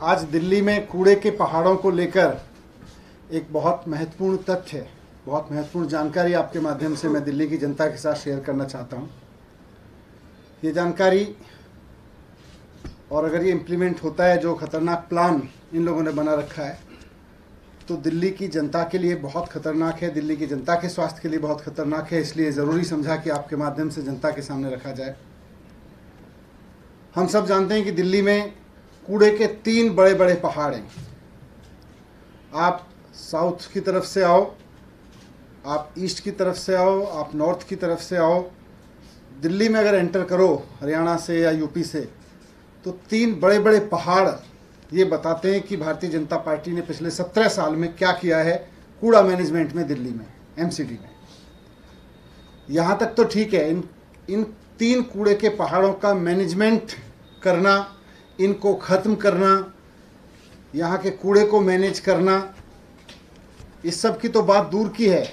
आज दिल्ली में कूड़े के पहाड़ों को लेकर एक बहुत महत्वपूर्ण तथ्य, बहुत महत्वपूर्ण जानकारी आपके माध्यम से मैं दिल्ली की जनता के साथ शेयर करना चाहता हूँ। ये जानकारी और अगर ये इम्प्लीमेंट होता है, जो खतरनाक प्लान इन लोगों ने बना रखा है, तो दिल्ली की जनता के लिए बहुत खतरनाक है, दिल्ली की जनता के स्वास्थ्य के लिए बहुत खतरनाक है। इसलिए ज़रूरी समझा कि आपके माध्यम से जनता के सामने रखा जाए। हम सब जानते हैं कि दिल्ली में कूड़े के 3 बड़े बड़े पहाड़ हैं। आप साउथ की तरफ से आओ, आप ईस्ट की तरफ से आओ, आप नॉर्थ की तरफ से आओ, दिल्ली में अगर एंटर करो हरियाणा से या यूपी से, तो 3 बड़े बड़े पहाड़ ये बताते हैं कि भारतीय जनता पार्टी ने पिछले 17 साल में क्या किया है कूड़ा मैनेजमेंट में दिल्ली में, एमसीडी में। यहाँ तक तो ठीक है, इन 3 कूड़े के पहाड़ों का मैनेजमेंट करना, इनको ख़त्म करना, यहाँ के कूड़े को मैनेज करना, इस सब की तो बात दूर की है।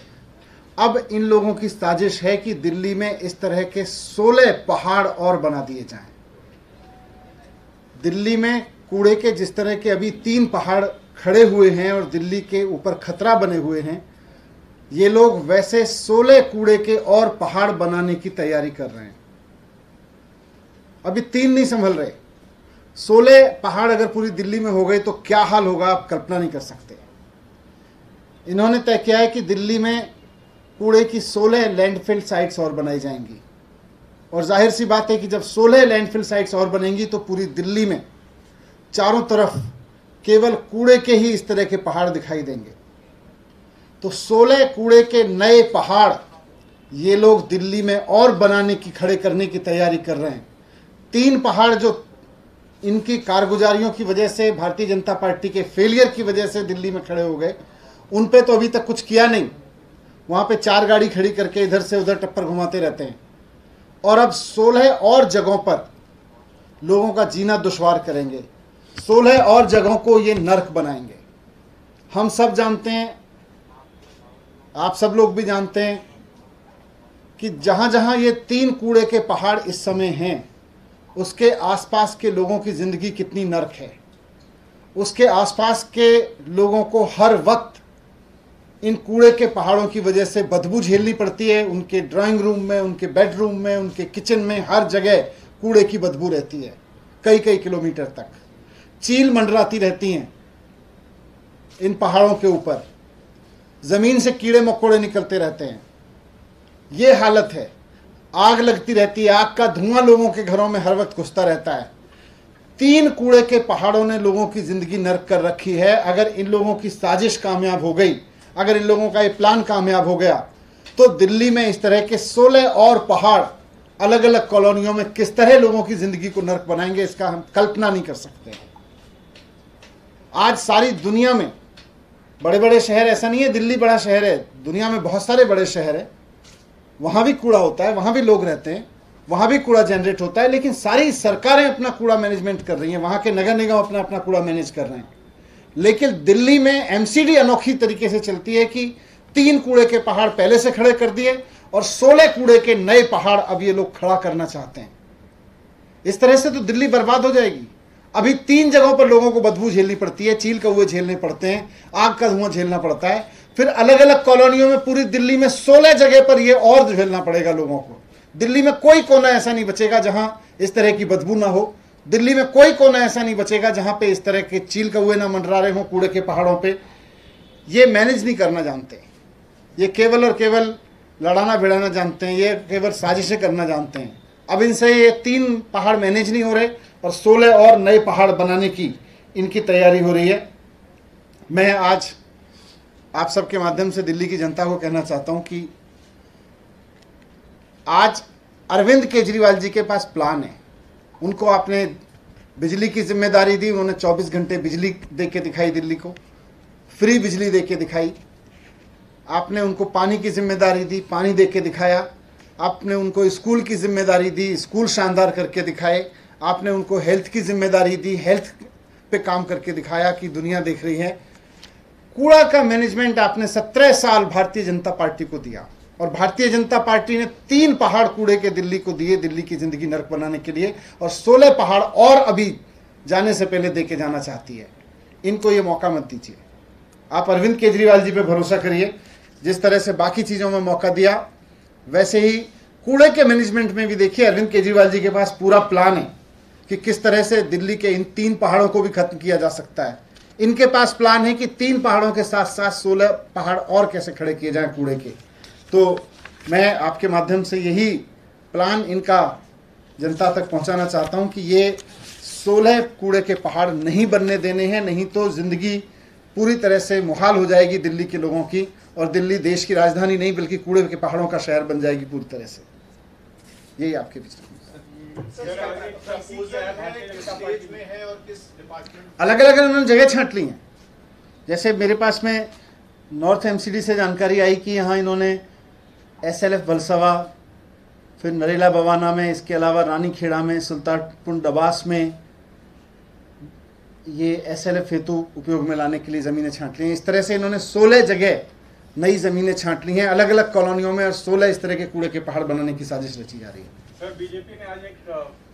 अब इन लोगों की साजिश है कि दिल्ली में इस तरह के 16 पहाड़ और बना दिए जाएं। दिल्ली में कूड़े के जिस तरह के अभी 3 पहाड़ खड़े हुए हैं और दिल्ली के ऊपर खतरा बने हुए हैं, ये लोग वैसे 16 कूड़े के और पहाड़ बनाने की तैयारी कर रहे हैं। अभी 3 नहीं संभल रहे, 16 पहाड़ अगर पूरी दिल्ली में हो गए तो क्या हाल होगा, आप कल्पना नहीं कर सकते। इन्होंने तय किया है कि दिल्ली में कूड़े की 16 लैंडफिल साइट्स और बनाई जाएंगी। और जाहिर सी बात है कि जब 16 लैंडफिल साइट्स और बनेंगी तो पूरी दिल्ली में चारों तरफ केवल कूड़े के ही इस तरह के पहाड़ दिखाई देंगे। तो 16 कूड़े के नए पहाड़ ये लोग दिल्ली में और बनाने की, खड़े करने की तैयारी कर रहे हैं। 3 पहाड़ जो इनकी कारगुजारियों की वजह से, भारतीय जनता पार्टी के फेलियर की वजह से दिल्ली में खड़े हो गए, उन पे तो अभी तक कुछ किया नहीं। वहाँ पे 4 गाड़ी खड़ी करके इधर से उधर टप्पर घुमाते रहते हैं। और अब 16 और जगहों पर लोगों का जीना दुश्वार करेंगे, 16 और जगहों को ये नर्क बनाएंगे। हम सब जानते हैं, आप सब लोग भी जानते हैं कि जहाँ जहाँ ये 3 कूड़े के पहाड़ इस समय हैं, उसके आसपास के लोगों की ज़िंदगी कितनी नर्क है। उसके आसपास के लोगों को हर वक्त इन कूड़े के पहाड़ों की वजह से बदबू झेलनी पड़ती है। उनके ड्राइंग रूम में, उनके बेडरूम में, उनके किचन में, हर जगह कूड़े की बदबू रहती है। कई कई किलोमीटर तक चील मंडराती रहती हैं इन पहाड़ों के ऊपर, ज़मीन से कीड़े मकोड़े निकलते रहते हैं। ये हालत है। आग लगती रहती है, आग का धुआं लोगों के घरों में हर वक्त घुसता रहता है। 3 कूड़े के पहाड़ों ने लोगों की ज़िंदगी नर्क कर रखी है। अगर इन लोगों की साजिश कामयाब हो गई, अगर इन लोगों का ये प्लान कामयाब हो गया, तो दिल्ली में इस तरह के 16 और पहाड़ अलग अलग कॉलोनियों में किस तरह लोगों की ज़िंदगी को नर्क बनाएंगे, इसका हम कल्पना नहीं कर सकते। आज सारी दुनिया में बड़े बड़े शहर, ऐसा नहीं है दिल्ली बड़ा शहर है, दुनिया में बहुत सारे बड़े शहर हैं, वहाँ भी कूड़ा होता है, वहाँ भी लोग रहते हैं, वहाँ भी कूड़ा जनरेट होता है, लेकिन सारी सरकारें अपना कूड़ा मैनेजमेंट कर रही हैं, वहाँ के नगर निगम अपना अपना कूड़ा मैनेज कर रहे हैं। लेकिन दिल्ली में एमसीडी अनोखी तरीके से चलती है कि 3 कूड़े के पहाड़ पहले से खड़े कर दिए और 16 कूड़े के नए पहाड़ अब ये लोग खड़ा करना चाहते हैं। इस तरह से तो दिल्ली बर्बाद हो जाएगी। अभी 3 जगहों पर लोगों को बदबू झेलनी पड़ती है, चील कौवे झेलने पड़ते हैं, आग का धुआं झेलना पड़ता है। फिर अलग अलग कॉलोनियों में पूरी दिल्ली में 16 जगह पर ये और झेलना पड़ेगा लोगों को। दिल्ली में कोई कोना ऐसा नहीं बचेगा जहां इस तरह की बदबू ना हो। दिल्ली में कोई कोना ऐसा नहीं बचेगा जहां पे इस तरह के चील कौवे ना मंडरा रहे हों कूड़े के पहाड़ों पे। ये मैनेज नहीं करना जानते, ये केवल और केवल लड़ाना भिड़ाना जानते हैं, ये केवल साजिशें करना जानते हैं। अब इनसे ये 3 पहाड़ मैनेज नहीं हो रहे और 16 और नए पहाड़ बनाने की इनकी तैयारी हो रही है। मैं आज आप सबके माध्यम से दिल्ली की जनता को कहना चाहता हूं कि आज अरविंद केजरीवाल जी के पास प्लान है। उनको आपने बिजली की जिम्मेदारी दी, उन्होंने 24 घंटे बिजली दे के दिखाई, दिल्ली को फ्री बिजली दे के दिखाई। आपने उनको पानी की जिम्मेदारी दी, पानी दे के दिखाया। आपने उनको स्कूल की जिम्मेदारी दी, स्कूल शानदार करके दिखाए। आपने उनको हेल्थ की जिम्मेदारी दी, हेल्थ पे काम करके दिखाया कि दुनिया देख रही है। कूड़ा का मैनेजमेंट आपने 17 साल भारतीय जनता पार्टी को दिया और भारतीय जनता पार्टी ने 3 पहाड़ कूड़े के दिल्ली को दिए, दिल्ली की जिंदगी नर्क बनाने के लिए, और 16 पहाड़ और अभी जाने से पहले दे के जाना चाहती है। इनको ये मौका मत दीजिए। आप अरविंद केजरीवाल जी पे भरोसा करिए। जिस तरह से बाकी चीज़ों में मौका दिया, वैसे ही कूड़े के मैनेजमेंट में भी देखिए अरविंद केजरीवाल जी के पास पूरा प्लान है कि किस तरह से दिल्ली के इन 3 पहाड़ों को भी खत्म किया जा सकता है। इनके पास प्लान है कि 3 पहाड़ों के साथ साथ 16 पहाड़ और कैसे खड़े किए जाएं कूड़े के। तो मैं आपके माध्यम से यही प्लान इनका जनता तक पहुंचाना चाहता हूं कि ये 16 कूड़े के पहाड़ नहीं बनने देने हैं, नहीं तो जिंदगी पूरी तरह से मुहाल हो जाएगी दिल्ली के लोगों की, और दिल्ली देश की राजधानी नहीं बल्कि कूड़े के पहाड़ों का शहर बन जाएगी पूरी तरह से। यही आपके बीच अलग अलग उन्होंने जगह छांट ली हैं। जैसे मेरे पास में नॉर्थ एमसीडी से जानकारी आई कि यहाँ इन्होंने SLF बलसवा, फिर नरेला बवाना में, इसके अलावा रानीखेड़ा में, सुल्तानपुर डबास में ये SLF हेतु उपयोग में लाने के लिए ज़मीनें छांट ली हैं। इस तरह से इन्होंने 16 जगह नई ज़मीनें छांट ली हैं अलग अलग कॉलोनियों में, और 16 इस तरह के कूड़े के पहाड़ बनाने की साजिश रची जा रही है। सर, बीजेपी ने आज एक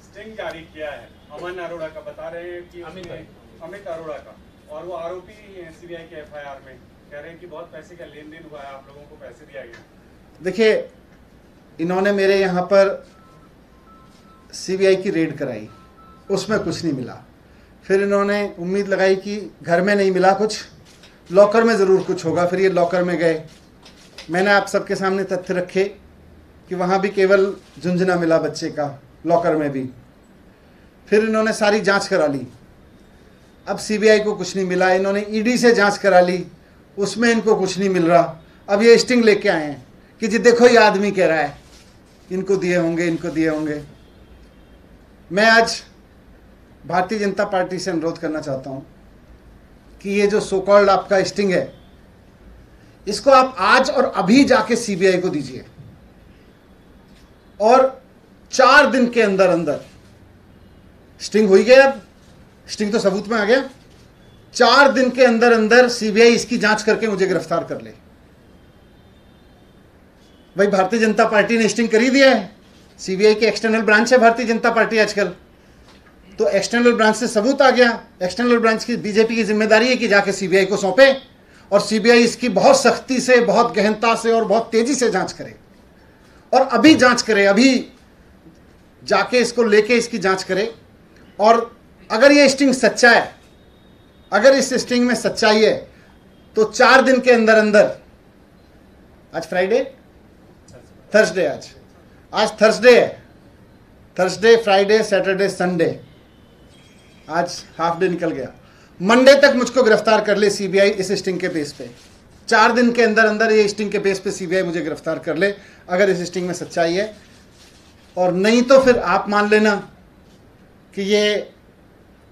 स्टिंग जारी किया है अमन अरोड़ा का, बता रहे हैं कि अमित अरोड़ा का, और वो आरोपी हैं CBI के FIR में, कह रहे हैं कि बहुत पैसे का लेन देन हुआ है, आप लोगों को पैसे दिया गया। देखिए, इन्होंने मेरे यहाँ पर CBI की रेड कराई, उसमें कुछ नहीं मिला। फिर इन्होंने उम्मीद लगाई कि घर में नहीं मिला कुछ, लॉकर में ज़रूर कुछ होगा। फिर ये लॉकर में गए, मैंने आप सबके सामने तथ्य रखे कि वहाँ भी केवल झुंझुना मिला बच्चे का, लॉकर में भी। फिर इन्होंने सारी जांच करा ली, अब CBI को कुछ नहीं मिला। इन्होंने ED से जांच करा ली, उसमें इनको कुछ नहीं मिल रहा। अब ये स्टिंग लेके आए हैं कि जी देखो ये आदमी कह रहा है इनको दिए होंगे, इनको दिए होंगे। मैं आज भारतीय जनता पार्टी से अनुरोध करना चाहता हूं कि ये जो सो कॉल्ड आपका स्टिंग है, इसको आप आज और अभी जाके CBI को दीजिए, और 4 दिन के अंदर अंदर स्टिंग हो ही गया। अब स्टिंग तो सबूत में आ गया। 4 दिन के अंदर अंदर CBI इसकी जांच करके मुझे गिरफ्तार कर ले। भाई, भारतीय जनता पार्टी ने स्टिंग कर ही दिया है। CBI की एक्सटर्नल ब्रांच है भारतीय जनता पार्टी आजकल, तो एक्सटर्नल ब्रांच से सबूत आ गया। एक्सटर्नल ब्रांच की बीजेपी की जिम्मेदारी है कि जाके CBI को सौंपे, और CBI इसकी बहुत सख्ती से, बहुत गहनता से और बहुत तेजी से जांच करे, और अभी जांच करे, अभी जाके इसको लेके इसकी जांच करे। और अगर ये स्टिंग सच्चा है, अगर इस स्टिंग में सच्चाई है, तो 4 दिन के अंदर अंदर, आज फ्राइडे, थर्सडे, आज थर्सडे है, थर्सडे, फ्राइडे, सैटरडे, संडे, आज हाफ डे निकल गया। मंडे तक मुझको गिरफ्तार कर ले CBI इस स्टिंग के बेस पे। 4 दिन के अंदर अंदर ये स्टिंग के बेस पे CBI मुझे गिरफ्तार कर ले, अगर इस स्टिंग में सच्चाई है। और नहीं तो फिर आप मान लेना कि ये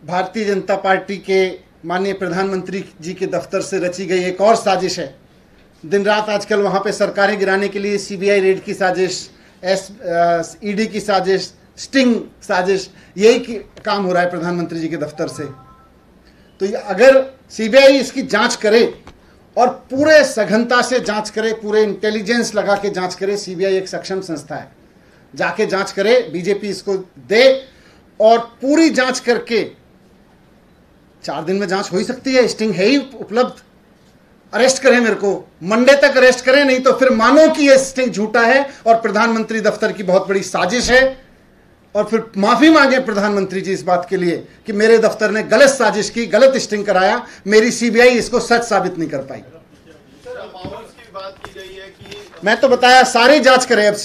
भारतीय जनता पार्टी के माननीय प्रधानमंत्री जी के दफ्तर से रची गई एक और साजिश है। दिन रात आजकल वहाँ पे सरकारें गिराने के लिए CBI रेड की साजिश, ED की साजिश, स्टिंग साजिश, यही काम हो रहा है प्रधानमंत्री जी के दफ्तर से। तो अगर CBI इसकी जांच करे और पूरे सघनता से जांच करे, पूरे इंटेलिजेंस लगा के जांच करे, CBI एक सक्षम संस्था है, जाके जांच करे, बीजेपी इसको दे, और पूरी जांच करके 4 दिन में जांच हो ही सकती है, स्टिंग है ही उपलब्ध। अरेस्ट करें मेरे को, मंडे तक अरेस्ट करें, नहीं तो फिर मानो कि ये स्टिंग झूठा है और प्रधानमंत्री दफ्तर की बहुत बड़ी साजिश है, और फिर माफी मांगे प्रधानमंत्री जी इस बात के लिए कि मेरे दफ्तर ने गलत साजिश की, गलत स्टिंग कराया, मेरी CBI इसको सच साबित नहीं कर पाई। सर, अमाउंट्स की बात की गई है कि मैं तो बताया सारी जांच करें अब।